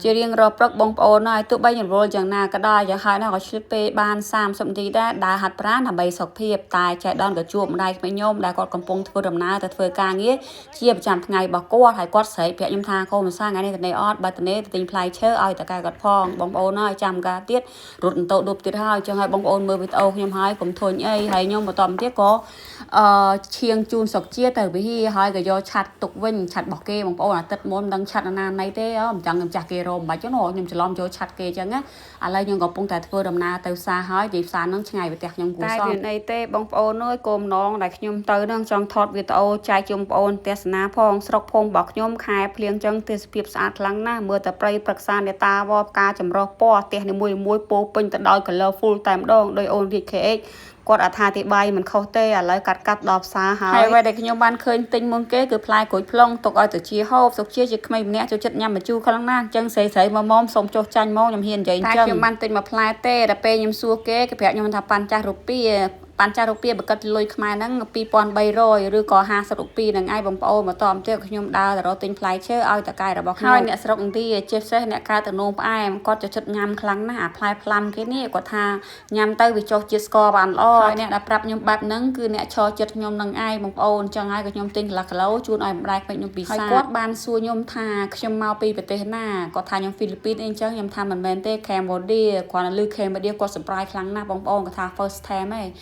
ជារៀងរាល់ព្រឹកបងប្អូនហើយទោះបីរវល់យ៉ាងណាក៏ដោយយ៉ាងហើយណាក៏ឆ្លៀតពេលបាន30នាទីដែរដើរហាត់ប្រាណដើម្បីសុខភាពតែចៃដន្យក៏ជួបម្ដាយក្មេងខ្ញុំដែលគាត់កំពុងធ្វើដំណើរទៅធ្វើការងារជាប្រចាំថ្ងៃរបស់គាត់ហើយគាត់ស្រែកប្រាប់ខ្ញុំថាកូនម្សាថ្ងៃនេះទៅអត់បើទៅទៅទិញផ្លែឈើឲ្យតកែគាត់ផងបងប្អូនហើយចាំការទៀតរត់ទៅដប់ទៀតហើយចឹងហើយបងប្អូនមើលវីដេអូខ្ញុំហើយកុំធុញអីហើយខ្ញុំបន្តទៀតក៏ឈៀងជូនសុកជាទៅវិហារហើយក៏យកឆាត់ទុកវិញឆាត់របស់គេបងប្អូនអាទិត្យមុនមិនដឹងឆាត់ណាណៃទេមិនចាំខ្ញុំចាស់គេរមបាច់ចឹងខ្ញុំច្រឡំយកឆាត់គេចឹងណាឥឡូវខ្ញុំកំពុងតែធ្វើដំណើរទៅផ្សារហើយនិយាយផ្សារនឹងឆ្ងាយពីផ្ទះខ្ញុំគូសោះតែមានអីទេបងប្អូនអើយគោលម្ដងដែលខ្ញុំទៅនឹងចង់ថតវីដេអូចែកជូនបងប្អូនទស្សនាផងស្រុកភូមិរបស់ខ្ញុំខែភ្លៀងចឹងទេសភាពស្អាតខ្លាំងណាស់មើលតែព្រៃព្រឹក្សានេតាវផ្កាចម្រុះពណ៌ផ្ទះនីមួយៗពោពេញទៅដោយ colorful តែម្ដងដោយអូន KH គាត់អត្ថាធិប្បាយមិនខុសទេឥឡូវកាត់ដល់ផ្សារហើយអ្វីដែលខ្ញុំបានឃើញទិញមុនគេគឺផ្លែក្រូចថ្លុងទុកឲ្យទៅជាហូបសុខជាក្មេងម្នាក់ចូលចិត្តញ៉ាំម្ជូរខ្លាំងណាស់អញ្ចឹងស្រីមកមុំសុំចុះចាញ់មកខ្ញុំហ៊ាននិយាយអញ្ចឹងខ្ញុំបានទិញមួយផ្លែទេដល់ពេលខ្ញុំសួរគេប្រាប់ខ្ញុំថាប៉ាន់ចាស់រូពីប៉ាន់ចាស់រូពីបើគិតលុយខ្មែរហ្នឹង2300ឬក៏50រូពីហ្នឹងឯងបងប្អូនមកតទៀតខ្ញុំដើរទៅរកទិញផ្លែឈើឲ្យតកែរបស់ខ្ញុំហើយអ្នកស្រុកឥណ្ឌាជាពិសេសអ្នកកើតទៅនោមផ្អែមគាត់ចូលចិត្តញ៉ាំខ្លាំងណាស់អាផ្លែផ្លាំគេនេះគាត់ថាញ៉ាំទៅវាចុះជាតិស្ករបានល្អហើយអ្នកដែលប្រាប់ខ្ញុំបែបហ្នឹងគឺអ្នកឈរចិត្តខ្ញុំនឹងឯងបងប្អូនអញ្ចឹងហើយក៏ខ្ញុំទិញកន្លះគីឡូជូនឲ្យម្ដាយពេញខ្ញុំពីសាហើយគាត់បានសួរខ្ញុំថាខ្ញុំមកពីប្រទេសណាគាត់ថាខ្ញុំហ្វីលីពីនអីអញ្ចឹងខ្ញុំថាមិនមែនទេខេមបូឌាគាត់ឮខេមបូឌាគាត់ surprise ខ្លាំងណាស់បងប្អូនគាត់ថា first time ឯង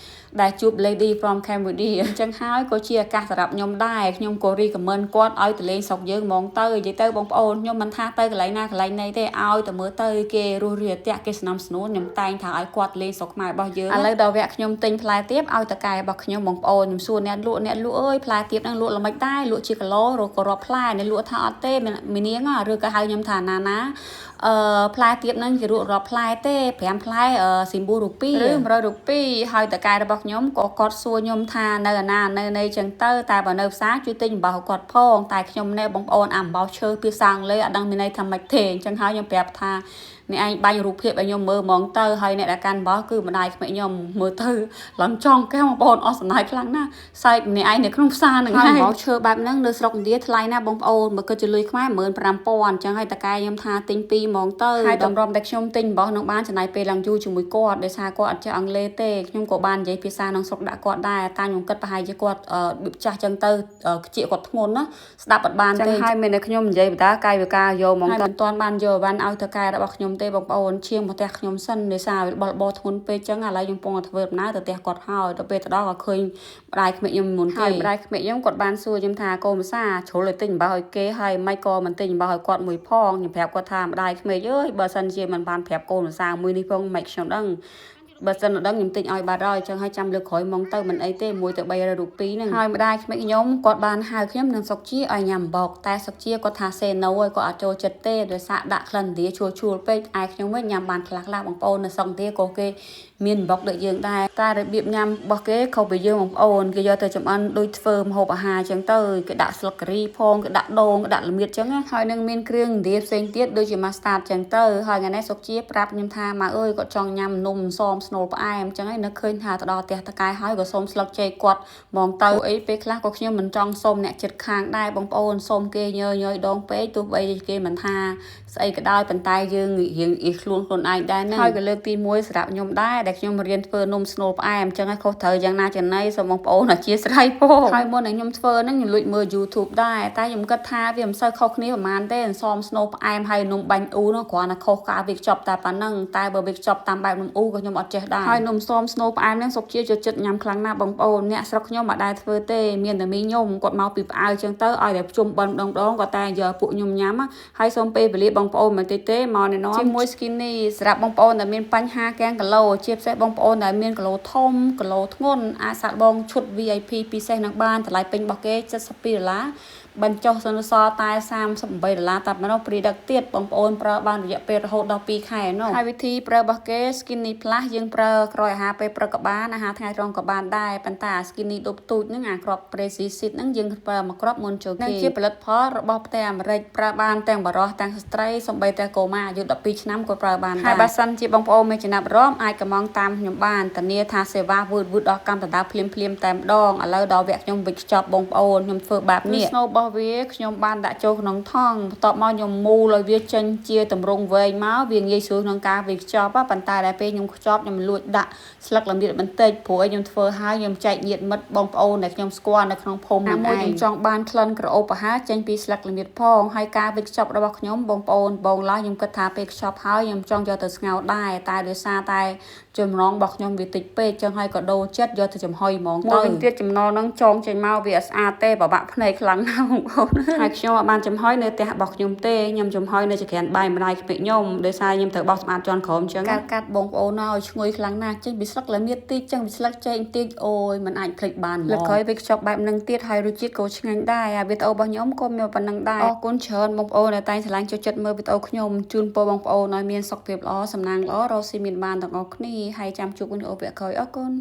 ដែលជួប lady from Cambodia អញ្ចឹងហើយក៏ជាឱកាសសម្រាប់ខ្ញុំដែរខ្ញុំក៏ recommend គាត់ឲ្យទៅលេងស្រុកយើងហ្មងទៅនិយាយទៅបងប្អូនខ្ញុំមិនថាទៅកន្លែងណាកន្លែងណីទេឲ្យទៅមើលទៅគេរស់រាយតាក់គេស្នំស្នួនខ្ញុំតែងថាឲ្យគាត់លេងស្រុកខ្មែររបស់យើងឥឡូវដល់វគ្គខ្ញុំទិញផ្លែទៀបឲ្យតកែរបស់ខ្ញុំបងប្អូនខ្ញុំសួរអ្នកលក់អើយផ្លែទៀបហ្នឹងលក់ល្មិចដែរលក់ជាគីឡូឬក៏រាប់ផ្លែអ្នកលក់ថាអត់ទេមីនាងឬក៏ហៅខ្ញុំថាណាផ្លែទៀបហ្នឹងគេលក់រាប់ផ្លែទេ5ផ្លែ40រូពីឬ100រូពីហើយតកែរបស់ខ្ញុំក៏គាត់សួរខ្ញុំថានៅណានៅចឹងទៅតែបើនៅផ្សារជួយទិញអំបោសគាត់ផងតែខ្ញុំណែបងប្អូនអំបោសឈើភាសាអង់គ្លេសអត់ដឹងមានន័យថាម៉េចទេអញ្ចឹងហើយខ្ញុំប្រាប់ថាអ្នកឯងបាញ់រូបភាពឲ្យខ្ញុំមើលហ្មងទៅហើយអ្នកដែលកាន់អំបោសគឺម្ដាយក្មេកខ្ញុំមើលទៅឡើងចង់កែបងប្អូនអស់សំណាយខ្លាំងណាស់សើចម្នាក់ឯងនៅក្នុងផ្សារហ្នឹងហើយអំបោសឈើបែបហ្នឹងនៅស្រុកឥណ្ឌាថ្លៃណាស់បងប្អូនបើគិតជាលុយខ្មែរ15000អញ្ចឹងហើយតកែខ្ញុំថាទិញ2ហ្មងទៅហើយតម្រុំតែខ្ញុំទិញអំបោសនឹងបានចំណាយពេលឡើងយូរជាមួយគាត់ដោយសារគាត់អត់ចេះអង់គ្លេសទេខ្ញុំក៏បាននិយាយភាសាក្នុងស្រុកដាក់គាត់ដែរតែខ្ញុំគិតប្រហែលជាគាត់ចាស់ចឹងទៅខ្ជាគាត់ធ្ងន់ណាស្ដាប់អត់បានទេចឹងហើយមានតែខ្ញុំនិយាយបតាកាយវិការយកហ្មងតែមិនទាន់បានយកវ៉ាន់ឲ្យតកែរបស់ខ្ញុំទេបងប្អូនឈៀងមកផ្ទះខ្ញុំសិនដោយសារវាបោធ្ងន់ពេកចឹងឥឡូវខ្ញុំកំពុងធ្វើដំណើរទៅផ្ទះគាត់ហើយដល់ពេលទៅដល់ក៏ឃើញម្ដាយក្មេកខ្ញុំមុនគេម្ដាយក្មេកខ្ញុំគាត់បានសួរខ្ញុំថាកូនភាសាជ្រុលឲ្យទិញអំបោសឲ្យគេហើយមិនក៏មិនទិញអំបោសឲ្យគាត់មួយផងខ្ញុំប្រាប់គាត់ថាម្ដាយក្មេកអើយបើសិនជាមិនបានប្រាប់កូនភាសាមួយនេះផងមិនខ្ញុំដឹងបើសិនដល់ខ្ញុំទិញឲ្យបាត់ហើយចឹងហើយចាំលើកក្រោយមកទៅមិនអីទេ1ទៅ300រូពីហ្នឹងហើយម្ដាយក្មេកខ្ញុំគាត់បានហៅខ្ញុំនឹងសុកជាឲ្យញ៉ាំបោកតែសុកជាគាត់ថាសេណូហើយគាត់អត់ចូលចិត្តទេដោយសារដាក់ក្លិនឥណ្ឌាជួលពេកឯខ្ញុំវិញញ៉ាំបានខ្លះបងប្អូននៅស្រុកឥណ្ឌាក៏គេមានបោកដូចយើងដែរតែរបៀបញ៉ាំរបស់គេខុសពីយើងបងប្អូនគេយកទៅចម្អិនដូចធ្វើម្ហូបអាហារចឹងទៅគេដាក់ស្លឹកការីផងគេដាក់ដូងគេដាក់ល្មៀតចឹងហើយនឹងមានគ្រឿងឥណ្ឌាផ្សេងទៀតដូចជា mustard ចឹងទៅហើយថ្ងៃនេះសុកជាប្រាប់ខ្ញុំថាម៉ែអើយគាត់ចង់ញ៉ាំនំសមស្នូលផ្អែមចឹងហើយនឹកឃើញថាទៅដល់ផ្ទះតកែហើយក៏សូមស្លឹកចេកគាត់ហ្មងទៅអីពេលខ្លះក៏ខ្ញុំមិនចង់សូមអ្នកចិត្តខាងដែរបងប្អូនសូមគេញយដងពេកទោះបីគេមិនថាស្អីក៏ដោយប៉ុន្តែយើងរៀងអ៊ីខ្លួនឯងដែរហ្នឹងហើយក៏លើកទី1សម្រាប់ខ្ញុំដែរដែលខ្ញុំរៀនធ្វើនំស្នូលផ្អែមចឹងហើយខុសត្រូវយ៉ាងណាចំណៃសូមបងប្អូនអធិស្ឋានផងហើយមុននឹងខ្ញុំធ្វើហ្នឹងខ្ញុំលួចមើល YouTube ដែរតែខ្ញុំគិតថាវាមិនសូវខុសគ្នាប្រហែលទេសមស្នូលផ្អែមហើយនំបាញ់អ៊ូនោះគ្រាន់តែខុសការវាខ្ចប់តែប៉ុណ្ណឹងតែបើវាខ្ចប់តាមបែបនំអ៊ូក៏ខ្ញុំអត់ចេះដែរហើយនំសមស្នូលផ្អែមហ្នឹងសុខជាចូលចិត្តញ៉ាំខ្លាំងណាស់បងប្អូនអ្នកស្រុកខ្ញុំអត់ដែរធ្វើទេមានតែមីខ្ញុំគាត់មកពីផ្អើលចឹងទៅឲ្យតែជុំបិណ្ឌដងគាត់តែយកពួកខ្ញុំញ៉ាំហើយសូមពេលវេលាបងប្អូនមិនតិចទេមកណែនាំជាមួយ skinny សម្រាប់បងប្អូនដែលមានបញ្ហាកែងគីឡូជាពិសេសបងប្អូនដែលមានគីឡូធំគីឡូធ្ងន់អាចសាកល្បងឈុត VIP ពិសេសនឹងបានតម្លៃពេញរបស់គេ$72បញ្ចុះសន្និសីទតែ$38តែប៉ុណ្ណោះព្រីដឹកទៀតបងប្អូនប្រើបានរយៈពេលរហូតដល់2ខែនោះហើយវិធីប្រើរបស់គេ Skinny Plus យើងប្រើក្រោយអាហារពេលព្រឹកក៏បានអាហារថ្ងៃត្រង់ក៏បានដែរប៉ុន្តែ Skinny ដុបទូចហ្នឹងអាគ្រាប់ Prezi Seed ហ្នឹងយើងប្រើមួយគ្រាប់មុនចូលគេជាផលិតផលរបស់ប្រទេសអាមេរិកប្រើបានទាំងបរិសុទ្ធទាំងស្ត្រីសូម្បីតែកុមារអាយុ12ឆ្នាំក៏ប្រើបានដែរហើយបើសិនជាបងប្អូនមានចំណាប់អារម្មណ៍អាចកម្មង់តាមខ្ញុំបានធានាថាសេវាវឺតដល់កម្មដណ្ដើភ្លាមតែម្ដងឥឡូវដល់វគ្គខ្ញុំវិចខ្ចប់បងប្អូនខ្ញុំធ្វើបែបនេះ Snow របស់វាខ្ញុំបានដាក់ចូលក្នុងថង់បន្ទាប់មកខ្ញុំមូលឲ្យវាចេញជាតម្រង់វែងមកវាងាយស្រួលក្នុងការវេចខ្ចប់ប៉ុន្តែដល់ពេលខ្ញុំខ្ចប់ខ្ញុំលួចដាក់ស្លឹកល្មៀតបន្តិចព្រោះឲ្យខ្ញុំធ្វើឲ្យខ្ញុំចែកញាតិមិត្តបងប្អូនដែលខ្ញុំស្គាល់នៅក្នុងភូមិហ្នឹងឯងខ្ញុំចង់បានក្លិនក្រអូបអាហារចេញពីស្លឹកល្មៀតផងហើយការវេចខ្ចប់របស់ខ្ញុំបងប្អូនបងឡើយខ្ញុំគិតថាពេលខ្ចប់ហើយខ្ញុំចង់យកទៅស្ងោរដែរតែដោយសារតែចំណងរបស់ខ្ញុំវាតិចពេកចឹងហើយក៏ដូរចិត្តយកទៅចំហុយហ្មងទៅមួយទៀតចំណងហ្នឹងចងចេញមកវាអត់ស្អាតទេពិបាកភ្នែកខ្លាំងណាស់បងប្អូនហើយខ្ញុំអត់បានចំហុយនៅផ្ទះរបស់ខ្ញុំទេខ្ញុំចំហុយនៅចក្រានបាយម្ដាយក្មេកខ្ញុំដោយសារខ្ញុំត្រូវបោសសម្អាតជាន់ក្រោមចឹងកាត់បងប្អូនឲ្យឈ្ងុយខ្លាំងណាស់ចេញពីស្លឹកល្មៀតតិចចឹងពីស្លឹកចេកតិចអូយมันអាចភ្លេចបានហ្មងលើកក្រោយវាខ្ចប់បែបហ្នឹងទៀតហើយរសជាតិក៏ឆ្ងាញ់ដែរហើយវីដេអូរបស់ខ្ញុំក៏មានប៉ុណ្្នឹងដែរអរគុណច្រើនបងប្អូនដែលតែងស្រឡាញ់ចូលចិត្តមើលវីដេអូខ្ញុំជូនពរបងប្អូនឲ្យមានសុខភាពល្អសំណាងល្អរកស៊ីមានបានទាំងអស់គ្នាហើយចាំជួបគ្នាអូបក្រោយអរគុណ